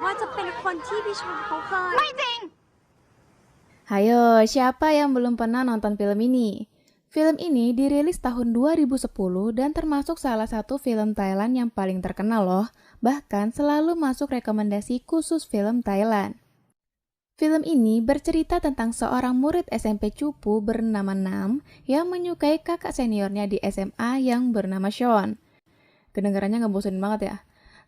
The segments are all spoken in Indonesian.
ว่าจะเป็นคนที่พี่ชอนเขาเคย Hayo, siapa yang belum pernah nonton film ini? Film ini dirilis tahun 2010 dan termasuk salah satu film Thailand yang paling terkenal loh. Bahkan selalu masuk rekomendasi khusus film Thailand. Film ini bercerita tentang seorang murid SMP cupu bernama Nam yang menyukai kakak seniornya di SMA yang bernama Sean. Kedengarannya ngebosenin banget ya?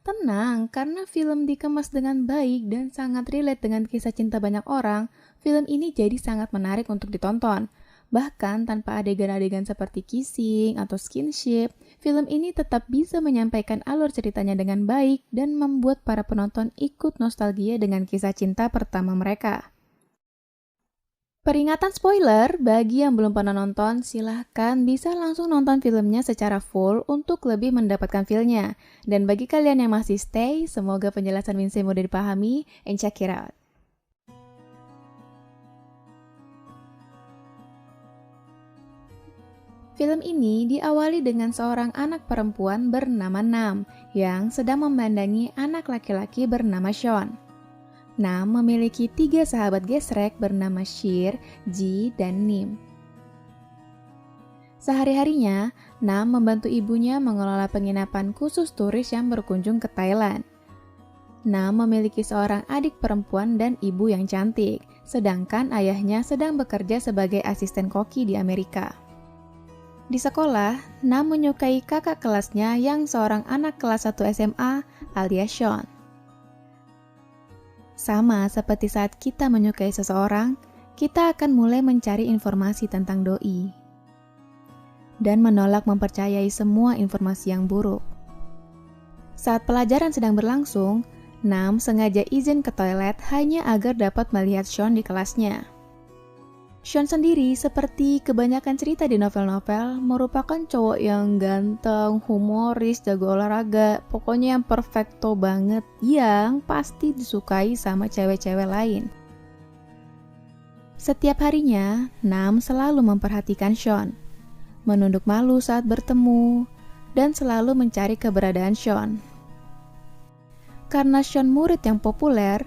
Tenang, karena film dikemas dengan baik dan sangat relate dengan kisah cinta banyak orang, film ini jadi sangat menarik untuk ditonton. Bahkan tanpa adegan-adegan seperti kissing atau skinship, film ini tetap bisa menyampaikan alur ceritanya dengan baik dan membuat para penonton ikut nostalgia dengan kisah cinta pertama mereka. Peringatan spoiler, bagi yang belum pernah nonton, silahkan bisa langsung nonton filmnya secara full untuk lebih mendapatkan feel-nya. Dan bagi kalian yang masih stay, semoga penjelasan Winsy mudah dipahami, and check it out. Film ini diawali dengan seorang anak perempuan bernama Nam yang sedang memandangi anak laki-laki bernama Sean. Nam memiliki 3 sahabat gesrek bernama Shir, Ji, dan Nim. Sehari-harinya, Nam membantu ibunya mengelola penginapan khusus turis yang berkunjung ke Thailand. Nam memiliki seorang adik perempuan dan ibu yang cantik, sedangkan ayahnya sedang bekerja sebagai asisten koki di Amerika. Di sekolah, Nam menyukai kakak kelasnya yang seorang anak kelas 1 SMA alias Sean. Sama seperti saat kita menyukai seseorang, kita akan mulai mencari informasi tentang doi dan menolak mempercayai semua informasi yang buruk. Saat pelajaran sedang berlangsung, Nam sengaja izin ke toilet hanya agar dapat melihat Sean di kelasnya. Sean sendiri, seperti kebanyakan cerita di novel-novel, merupakan cowok yang ganteng, humoris, jago olahraga, pokoknya yang perfecto banget, yang pasti disukai sama cewek-cewek lain. Setiap harinya, Nam selalu memperhatikan Sean, menunduk malu saat bertemu, dan selalu mencari keberadaan Sean. Karena Sean murid yang populer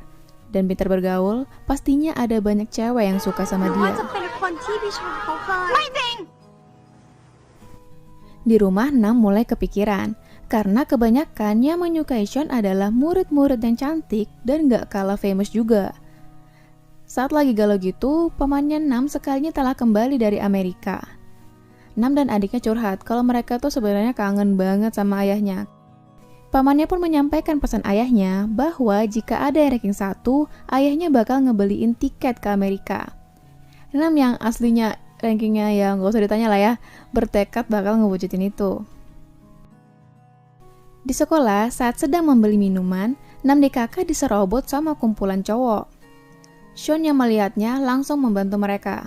dan pintar bergaul, pastinya ada banyak cewek yang suka sama หรือว่า dia. จะเป็นคนที่พี่ชอนเขาเคย Di rumah, Nam mulai kepikiran, karena kebanyakan yang menyukai Sean adalah murid-murid yang cantik dan gak kalah famous juga. Saat lagi galau gitu, pamannya Nam sekalinya telah kembali dari Amerika. Nam dan adiknya curhat kalau mereka tuh sebenarnya kangen banget sama ayahnya. Pamannya pun menyampaikan pesan ayahnya bahwa jika ada yang ranking 1, ayahnya bakal ngebeliin tiket ke Amerika. Nam yang aslinya rankingnya ya nggak usah ditanya lah ya, bertekad bakal ngewujudin itu. Di sekolah, saat sedang membeli minuman, Nam di kakak diserobot sama kumpulan cowok. Sean yang melihatnya langsung membantu mereka.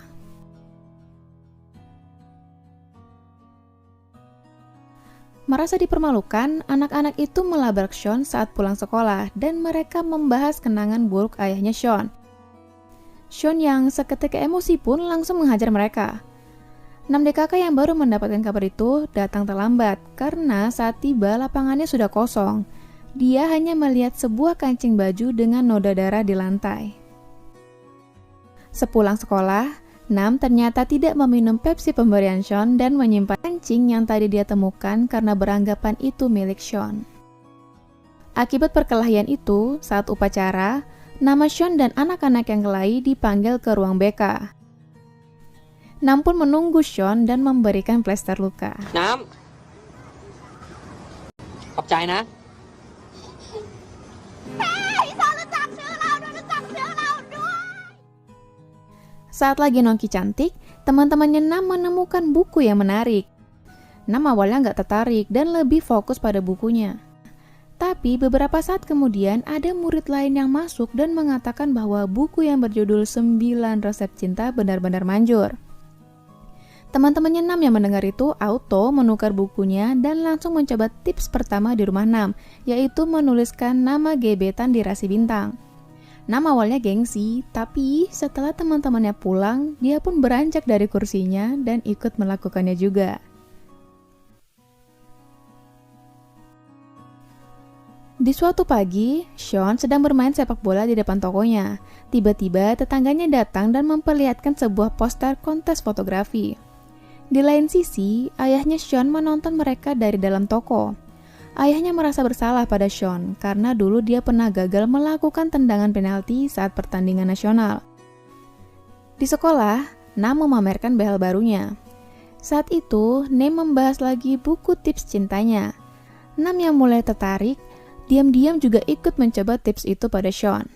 Merasa dipermalukan, anak-anak itu melabrak Sean saat pulang sekolah dan mereka membahas kenangan buruk ayahnya Sean. Sean yang seketika emosi pun langsung menghajar mereka. Nam DKK yang baru mendapatkan kabar itu datang terlambat karena saat tiba lapangannya sudah kosong. Dia hanya melihat sebuah kancing baju dengan noda darah di lantai. Sepulang sekolah, Nam ternyata tidak meminum Pepsi pemberian Sean dan menyimpan kancing yang tadi dia temukan karena beranggapan itu milik Sean. Akibat perkelahian itu, saat upacara, nama Sean dan anak-anak yang lain dipanggil ke ruang BK. Nam pun menunggu Sean dan memberikan plester luka. น้ำ ขอบใจนะ Saat lagi nongki cantik, teman-temannya Nam menemukan buku yang menarik. Nam awalnya nggak tertarik dan lebih fokus pada bukunya. Tapi beberapa saat kemudian ada murid lain yang masuk dan mengatakan bahwa buku yang berjudul 9 Resep Cinta benar-benar manjur. Teman-temannya Nam yang mendengar itu auto menukar bukunya dan langsung mencoba tips pertama di rumah Nam, yaitu menuliskan nama gebetan di rasi bintang. Nam awalnya gengsi, tapi setelah teman-temannya pulang, dia pun beranjak dari kursinya dan ikut melakukannya juga. Di suatu pagi, Sean sedang bermain sepak bola di depan tokonya. Tiba-tiba tetangganya datang dan memperlihatkan sebuah poster kontes fotografi. Di lain sisi, ayahnya Sean menonton mereka dari dalam toko. Ayahnya merasa bersalah pada Sean karena dulu dia pernah gagal melakukan tendangan penalti saat pertandingan nasional. Di sekolah, Nam memamerkan behel barunya. Saat itu, Nem membahas lagi buku tips cintanya. Nam yang mulai tertarik, diam-diam juga ikut mencoba tips itu pada Sean.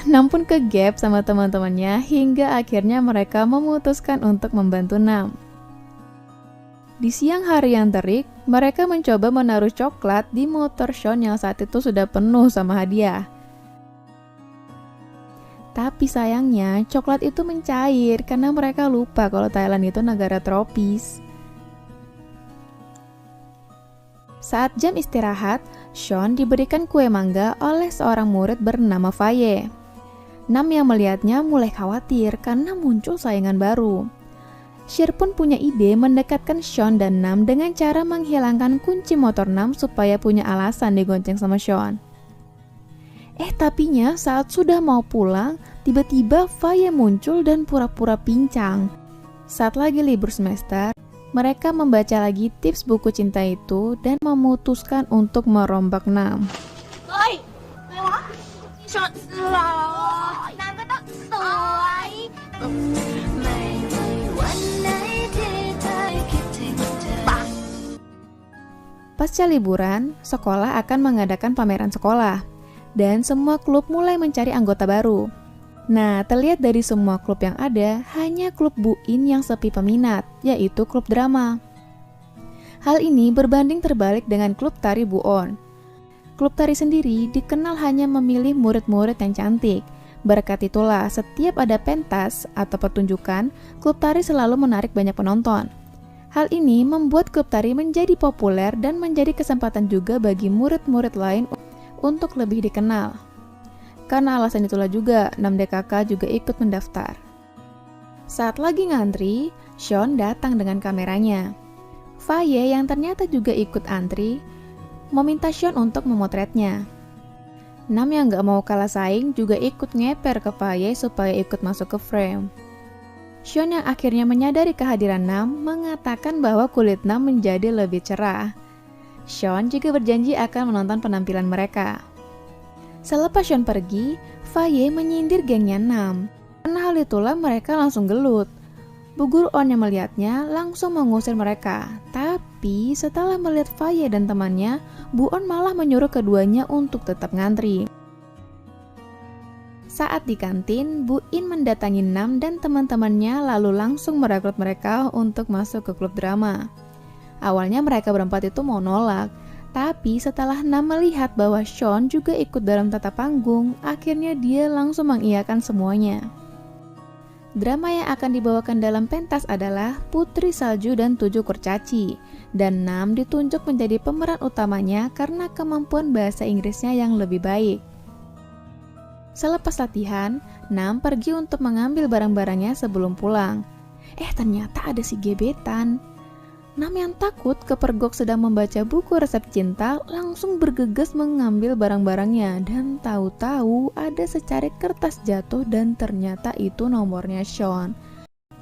Nam pun kegap sama teman-temannya hingga akhirnya mereka memutuskan untuk membantu Nam. Di siang hari yang terik, mereka mencoba menaruh coklat di motor Sean yang saat itu sudah penuh sama hadiah. Tapi sayangnya, coklat itu mencair karena mereka lupa kalau Thailand itu negara tropis. Saat jam istirahat, Sean diberikan kue mangga oleh seorang murid bernama Faye. Nam yang melihatnya mulai khawatir karena muncul saingan baru. Shir pun punya ide mendekatkan Sean dan Nam dengan cara menghilangkan kunci motor Nam supaya punya alasan digonceng sama Sean. Tapinya saat sudah mau pulang, tiba-tiba Faye muncul dan pura-pura pincang. Saat lagi libur semester, mereka membaca lagi tips buku cinta itu dan memutuskan untuk merombak Nam. Pasca liburan, sekolah akan mengadakan pameran sekolah, dan semua klub mulai mencari anggota baru. Nah, terlihat dari semua klub yang ada, hanya klub Bu In yang sepi peminat, yaitu klub drama. Hal ini berbanding terbalik dengan klub tari Bu On. Klub tari sendiri dikenal hanya memilih murid-murid yang cantik. Berkat itulah, setiap ada pentas atau pertunjukan, klub tari selalu menarik banyak penonton. Hal ini membuat klub tari menjadi populer dan menjadi kesempatan juga bagi murid-murid lain untuk lebih dikenal. Karena alasan itulah juga, 6DKK juga ikut mendaftar. Saat lagi ngantri, Sean datang dengan kameranya. Faye yang ternyata juga ikut antri, meminta Sean untuk memotretnya. Nam yang gak mau kalah saing juga ikut ngeper ke Faye supaya ikut masuk ke frame. Sean yang akhirnya menyadari kehadiran Nam mengatakan bahwa kulit Nam menjadi lebih cerah. Sean juga berjanji akan menonton penampilan mereka. Selepas Sean pergi, Faye menyindir gengnya Nam. Karena hal itulah mereka langsung gelut. Bu Guru On yang melihatnya langsung mengusir mereka. Tapi setelah melihat Faye dan temannya, Bu On malah menyuruh keduanya untuk tetap ngantri. Saat di kantin, Bu In mendatangi Nam dan teman-temannya lalu langsung merekrut mereka untuk masuk ke klub drama. Awalnya mereka berempat itu mau nolak, tapi setelah Nam melihat bahwa Sean juga ikut dalam tata panggung, akhirnya dia langsung mengiyakan semuanya. Drama yang akan dibawakan dalam pentas adalah Putri Salju dan 7 Kurcaci, dan Nam ditunjuk menjadi pemeran utamanya karena kemampuan bahasa Inggrisnya yang lebih baik. Selepas latihan, Nam pergi untuk mengambil barang-barangnya sebelum pulang. Ternyata ada si gebetan. Nam yang takut kepergok sedang membaca buku resep cinta langsung bergegas mengambil barang-barangnya dan tahu-tahu ada secarik kertas jatuh dan ternyata itu nomornya Sean.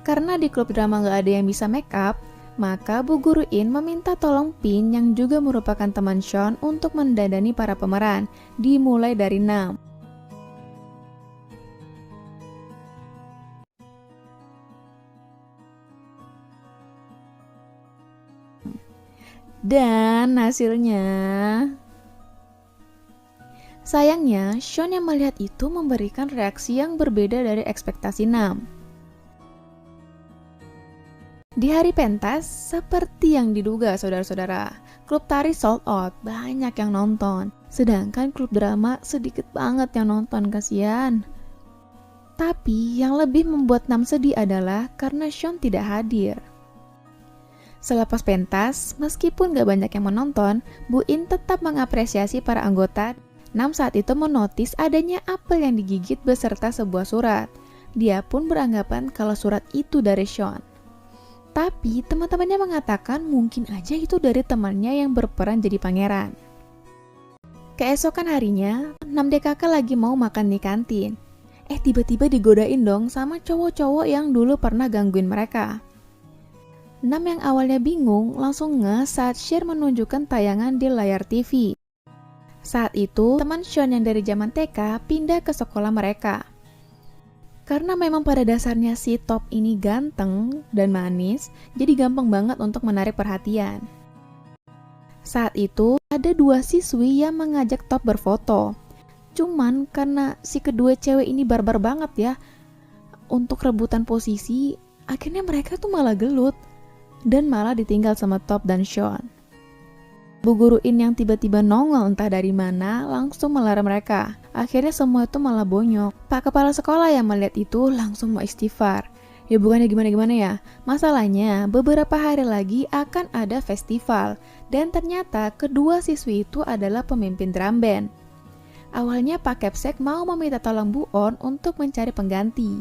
Karena di klub drama gak ada yang bisa make up, maka Bu Guru In meminta tolong Pin yang juga merupakan teman Sean untuk mendandani para pemeran, dimulai dari Nam. Dan hasilnya, sayangnya Sean yang melihat itu memberikan reaksi yang berbeda dari ekspektasi Nam. Di hari pentas, seperti yang diduga saudara-saudara, klub tari sold out, banyak yang nonton. Sedangkan klub drama sedikit banget yang nonton, kasihan. Tapi yang lebih membuat Nam sedih adalah karena Sean tidak hadir. Selepas pentas, meskipun gak banyak yang menonton, Bu In tetap mengapresiasi para anggota. Nam saat itu menotis adanya apel yang digigit beserta sebuah surat. Dia pun beranggapan kalau surat itu dari Sean. Tapi teman-temannya mengatakan mungkin aja itu dari temannya yang berperan jadi pangeran. Keesokan harinya, 6DKK lagi mau makan di kantin. Tiba-tiba digodain dong sama cowok-cowok yang dulu pernah gangguin mereka. 6 yang awalnya bingung langsung saat Cher menunjukkan tayangan di layar TV. Saat itu, teman Sean yang dari zaman TK pindah ke sekolah mereka. Karena memang pada dasarnya si Top ini ganteng dan manis, jadi gampang banget untuk menarik perhatian. Saat itu, ada 2 siswi yang mengajak Top berfoto. Cuman karena si kedua cewek ini barbar banget ya, untuk rebutan posisi, akhirnya mereka tuh malah gelut. Dan malah ditinggal sama Top dan Sean. Bu guru In yang tiba-tiba nongol entah dari mana langsung melarang mereka. Akhirnya semua itu malah bonyok. Pak kepala sekolah yang melihat itu langsung mau istighfar. Ya bukannya gimana-gimana ya. Masalahnya beberapa hari lagi akan ada festival. Dan ternyata kedua siswi itu adalah pemimpin drum band. Awalnya Pak Kepsek mau meminta tolong Bu On untuk mencari pengganti.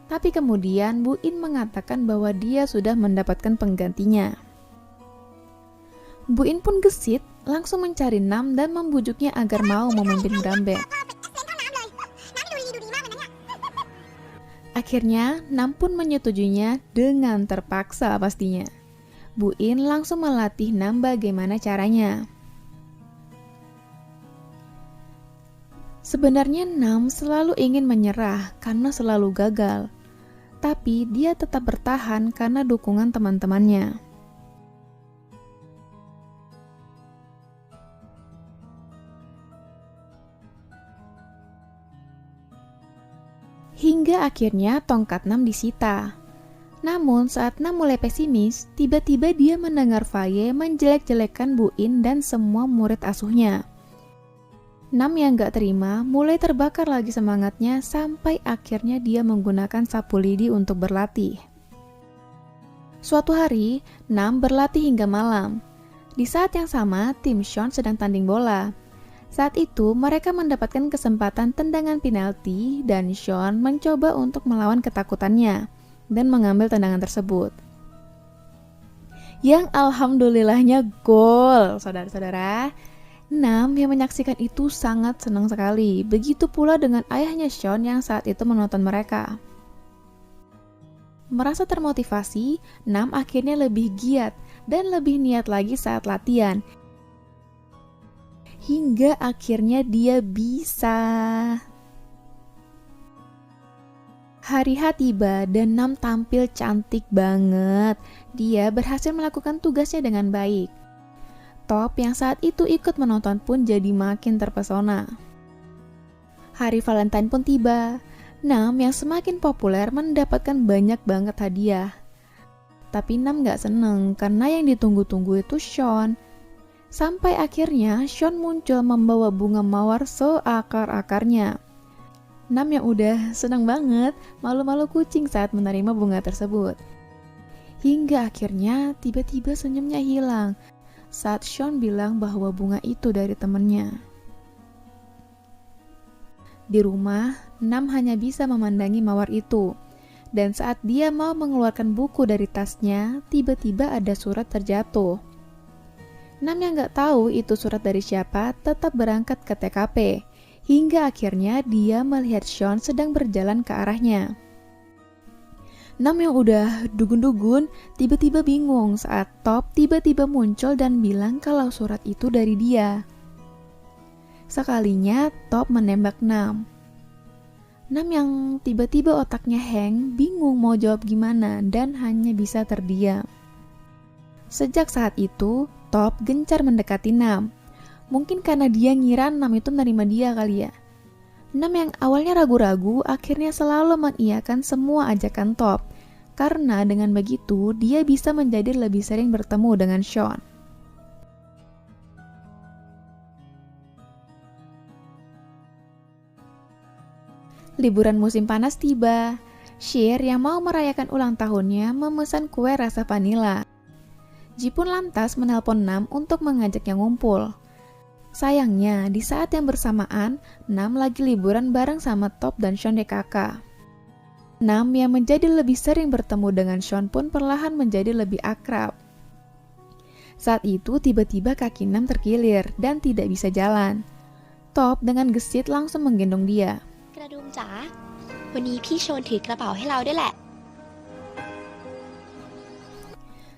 Tapi kemudian Bu In mengatakan bahwa dia sudah mendapatkan penggantinya. Bu In pun gesit, langsung mencari Nam dan membujuknya agar mau memimpin drum band. Akhirnya, Nam pun menyetujuinya dengan terpaksa pastinya. Bu In langsung melatih Nam bagaimana caranya. Sebenarnya Nam selalu ingin menyerah karena selalu gagal. Tapi dia tetap bertahan karena dukungan teman-temannya. Hingga akhirnya tongkat Nam disita. Namun saat Nam mulai pesimis, tiba-tiba dia mendengar Faye menjelek-jelekan Bu In dan semua murid asuhnya. Nam yang gak terima mulai terbakar lagi semangatnya sampai akhirnya dia menggunakan sapu lidi untuk berlatih. Suatu hari, Nam berlatih hingga malam. Di saat yang sama, tim Sean sedang tanding bola. Saat itu, mereka mendapatkan kesempatan tendangan penalti dan Sean mencoba untuk melawan ketakutannya dan mengambil tendangan tersebut. Yang alhamdulillahnya gol, saudara-saudara. Nam yang menyaksikan itu sangat senang sekali. Begitu pula dengan ayahnya Sean yang saat itu menonton mereka. Merasa termotivasi, Nam akhirnya lebih giat dan lebih niat lagi saat latihan. Hingga akhirnya dia bisa. Hari H tiba dan Nam tampil cantik banget. Dia berhasil melakukan tugasnya dengan baik. Top yang saat itu ikut menonton pun jadi makin terpesona. Hari Valentine pun tiba. Nam yang semakin populer mendapatkan banyak banget hadiah. Tapi Nam gak seneng karena yang ditunggu-tunggu itu Sean. Sampai akhirnya Sean muncul membawa bunga mawar seakar-akarnya. Nam yang udah senang banget malu-malu kucing saat menerima bunga tersebut. Hingga akhirnya tiba-tiba senyumnya hilang saat Sean bilang bahwa bunga itu dari temannya. Di rumah, Nam hanya bisa memandangi mawar itu. Dan saat dia mau mengeluarkan buku dari tasnya, tiba-tiba ada surat terjatuh. Nam yang gak tahu itu surat dari siapa tetap berangkat ke TKP, hingga akhirnya dia melihat Sean sedang berjalan ke arahnya. Nam yang udah dugun-dugun tiba-tiba bingung saat Top tiba-tiba muncul dan bilang kalau surat itu dari dia. Sekalinya Top menembak Nam. Nam yang tiba-tiba otaknya hang, bingung mau jawab gimana dan hanya bisa terdiam. Sejak saat itu, Top gencar mendekati Nam. Mungkin karena dia ngira Nam itu nerima dia kali ya. Nam yang awalnya ragu-ragu akhirnya selalu mengiyakan semua ajakan Top. Karena dengan begitu dia bisa menjadi lebih sering bertemu dengan Sean. Liburan musim panas tiba. Cher yang mau merayakan ulang tahunnya memesan kue rasa vanila. Ji pun lantas menelpon Nam untuk mengajaknya ngumpul. Sayangnya, di saat yang bersamaan, Nam lagi liburan bareng sama Top dan Sean DKK. Nam yang menjadi lebih sering bertemu dengan Sean pun perlahan menjadi lebih akrab. Saat itu tiba-tiba kaki Nam terkilir dan tidak bisa jalan. Top dengan gesit langsung menggendong dia. กระดุมจ๋าวันนี้พี่โชนถือกระเป๋าให้เราด้วยแหละ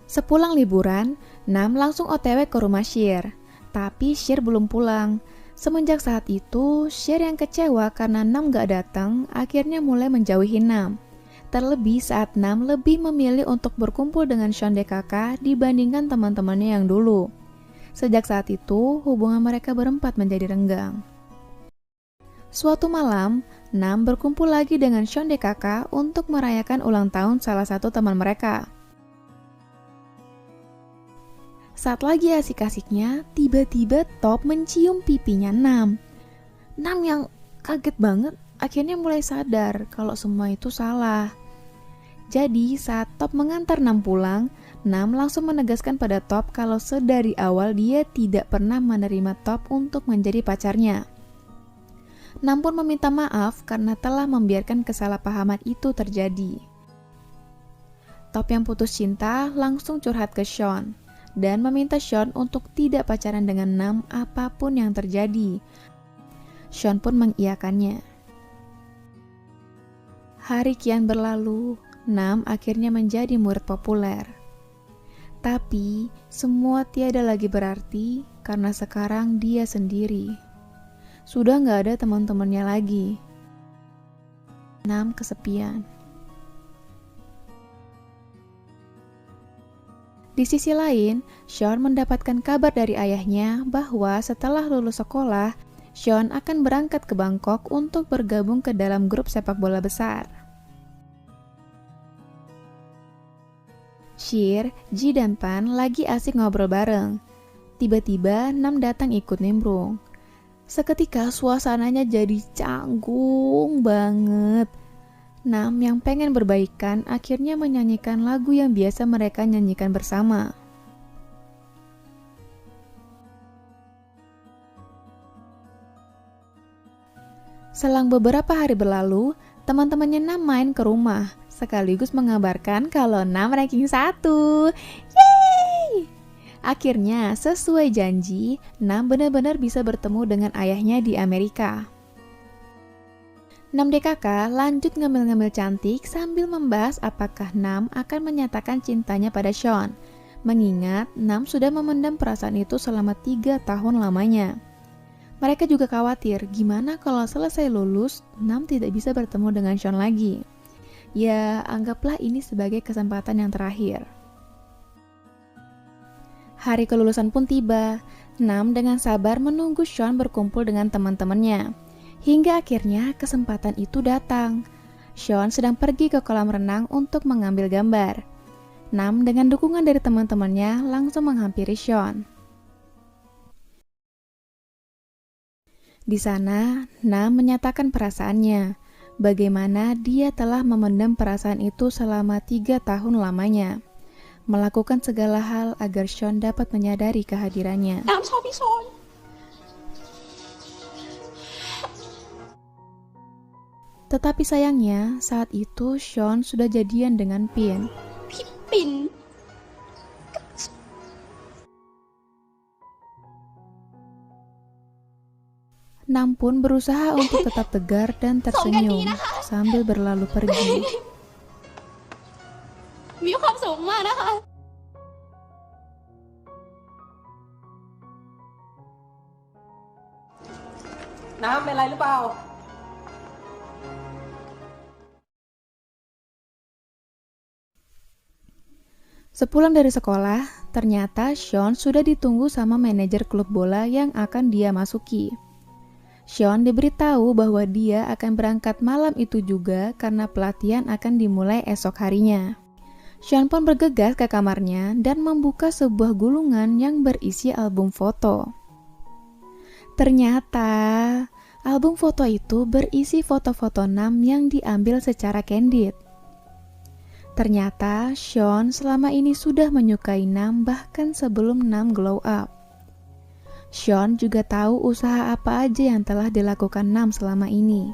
Sepulang liburan, Nam langsung OTW ke rumah Sheer. Tapi Sheer belum pulang. Semenjak saat itu, Sheer yang kecewa karena Nam gak datang, akhirnya mulai menjauhi Nam. Terlebih saat Nam lebih memilih untuk berkumpul dengan Sean DKK dibandingkan teman-temannya yang dulu. Sejak saat itu, hubungan mereka berempat menjadi renggang. Suatu malam, Nam berkumpul lagi dengan Sean DKK untuk merayakan ulang tahun salah satu teman mereka. Saat lagi asik-asiknya, tiba-tiba Top mencium pipinya Nam. Nam yang kaget banget, akhirnya mulai sadar kalau semua itu salah. Jadi saat Top mengantar Nam pulang, Nam langsung menegaskan pada Top kalau sedari awal dia tidak pernah menerima Top untuk menjadi pacarnya. Nam pun meminta maaf karena telah membiarkan kesalahpahaman itu terjadi. Top yang putus cinta langsung curhat ke Sean dan meminta Sean untuk tidak pacaran dengan Nam apapun yang terjadi. Sean pun mengiyakannya. Hari kian berlalu, Nam akhirnya menjadi murid populer. Tapi, semua tiada lagi berarti karena sekarang dia sendiri. Sudah gak ada teman-temannya lagi. Nam kesepian. Di sisi lain, Sean mendapatkan kabar dari ayahnya bahwa setelah lulus sekolah, Sean akan berangkat ke Bangkok untuk bergabung ke dalam grup sepak bola besar. Sheer, Ji dan Pan lagi asik ngobrol bareng. Tiba-tiba Nam datang ikut nimbrung. Seketika suasananya jadi canggung banget. Nam yang pengen berbaikan akhirnya menyanyikan lagu yang biasa mereka nyanyikan bersama. Selang beberapa hari berlalu, teman-temannya Nam main ke rumah, sekaligus mengabarkan kalau Nam ranking 1. Yeay! Akhirnya, sesuai janji, Nam benar-benar bisa bertemu dengan ayahnya di Amerika. Nam DKK lanjut ngambil-ngambil cantik sambil membahas apakah Nam akan menyatakan cintanya pada Sean. Mengingat Nam sudah memendam perasaan itu selama 3 tahun lamanya. Mereka juga khawatir gimana kalau selesai lulus, Nam tidak bisa bertemu dengan Sean lagi. Ya, anggaplah ini sebagai kesempatan yang terakhir. Hari kelulusan pun tiba. Nam dengan sabar menunggu Sean berkumpul dengan teman-temannya. Hingga akhirnya kesempatan itu datang. Sean sedang pergi ke kolam renang untuk mengambil gambar. Nam dengan dukungan dari teman-temannya langsung menghampiri Sean. Di sana, Nam menyatakan perasaannya, bagaimana dia telah memendam perasaan itu selama 3 tahun lamanya. Melakukan segala hal agar Sean dapat menyadari kehadirannya. Tetapi sayangnya, saat itu Sean sudah jadian dengan Pin. Nam pun berusaha untuk tetap tegar dan tersenyum sambil berlalu pergi. Nam,เป็นไรหรือเปล่า? Sepulang dari sekolah, ternyata Sean sudah ditunggu sama manajer klub bola yang akan dia masuki. Sean diberitahu bahwa dia akan berangkat malam itu juga karena pelatihan akan dimulai esok harinya. Sean pun bergegas ke kamarnya dan membuka sebuah gulungan yang berisi album foto. Ternyata, album foto itu berisi foto-foto Nam yang diambil secara candid. Ternyata Sean selama ini sudah menyukai Nam bahkan sebelum Nam glow up. Sean juga tahu usaha apa aja yang telah dilakukan Nam selama ini.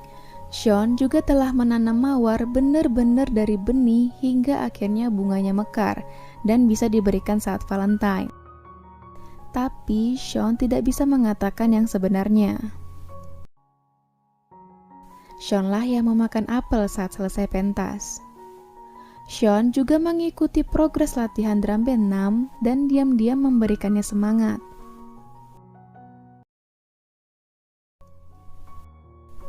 Sean juga telah menanam mawar benar-benar dari benih hingga akhirnya bunganya mekar dan bisa diberikan saat Valentine. Tapi Sean tidak bisa mengatakan yang sebenarnya. Sean lah yang memakan apel saat selesai pentas. Sean juga mengikuti progres latihan drum band Nam dan diam-diam memberikannya semangat.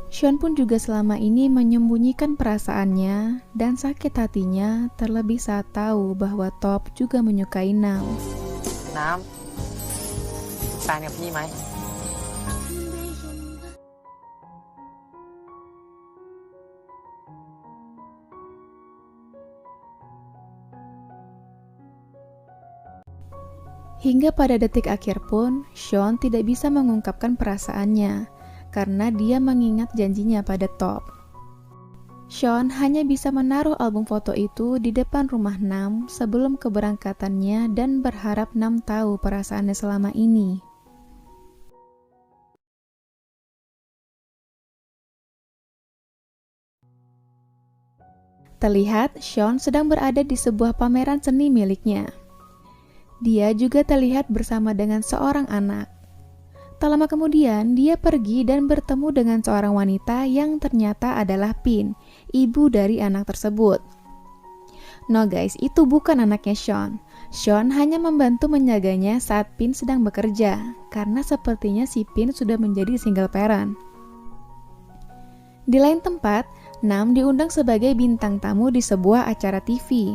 Sean pun juga selama ini menyembunyikan perasaannya dan sakit hatinya, terlebih saat tahu bahwa Top juga menyukai Nam. น้ำแฟนกับพี่ไหม Hingga pada detik akhir pun, Sean tidak bisa mengungkapkan perasaannya karena dia mengingat janjinya pada Top. Sean hanya bisa menaruh album foto itu di depan rumah Nam sebelum keberangkatannya dan berharap Nam tahu perasaannya selama ini. Terlihat Sean sedang berada di sebuah pameran seni miliknya. Dia juga terlihat bersama dengan seorang anak. Tak lama kemudian, dia pergi dan bertemu dengan seorang wanita yang ternyata adalah Pin, ibu dari anak tersebut. No guys, itu bukan anaknya Sean. Sean hanya membantu menjaganya saat Pin sedang bekerja, karena sepertinya si Pin sudah menjadi single parent. Di lain tempat, Nam diundang sebagai bintang tamu di sebuah acara TV.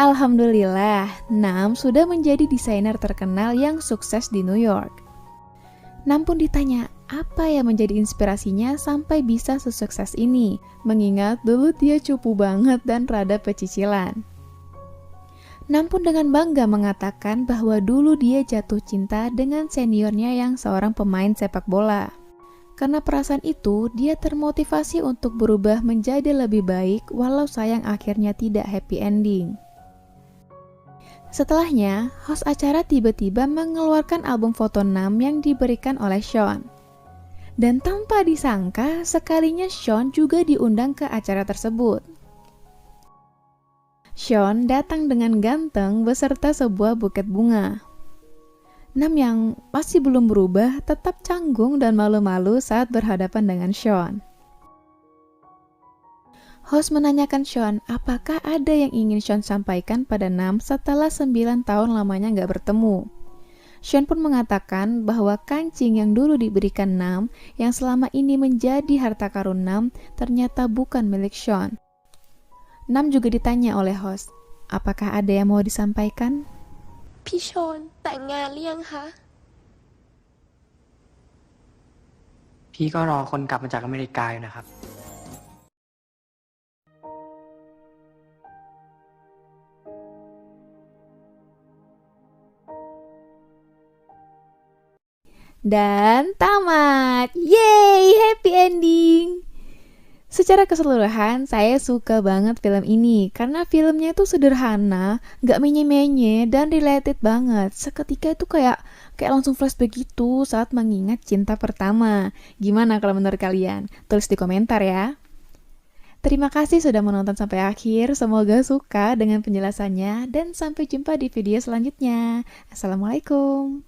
Alhamdulillah, Nam sudah menjadi desainer terkenal yang sukses di New York. Nam pun ditanya, apa yang menjadi inspirasinya sampai bisa sesukses ini, mengingat dulu dia cupu banget dan rada pecicilan. Nam pun dengan bangga mengatakan bahwa dulu dia jatuh cinta dengan seniornya yang seorang pemain sepak bola. Karena perasaan itu, dia termotivasi untuk berubah menjadi lebih baik walau sayang akhirnya tidak happy ending. Setelahnya, host acara tiba-tiba mengeluarkan album foto Nam yang diberikan oleh Sean. Dan tanpa disangka, sekalinya Sean juga diundang ke acara tersebut. Sean datang dengan ganteng beserta sebuah buket bunga. Nam yang masih belum berubah tetap canggung dan malu-malu saat berhadapan dengan Sean. Host menanyakan Sean, apakah ada yang ingin Sean sampaikan pada Nam setelah 9 tahun lamanya nggak bertemu. Sean pun mengatakan bahwa kancing yang dulu diberikan Nam, yang selama ini menjadi harta karun Nam, ternyata bukan milik Sean. Nam juga ditanya oleh host, apakah ada yang mau disampaikan? พี่ชนแต่งงานหรือยังคะ พี่ก็รอคนกลับมาจากอเมริกาอยู่นะครับ Dan tamat! Yeay! Happy ending! Secara keseluruhan, saya suka banget film ini karena filmnya itu sederhana, gak menye-menye, dan related banget. Seketika itu kayak langsung flashback gitu saat mengingat cinta pertama. Gimana kalau menurut kalian? Tulis di komentar ya. Terima kasih sudah menonton sampai akhir, semoga suka dengan penjelasannya, dan sampai jumpa di video selanjutnya. Assalamualaikum.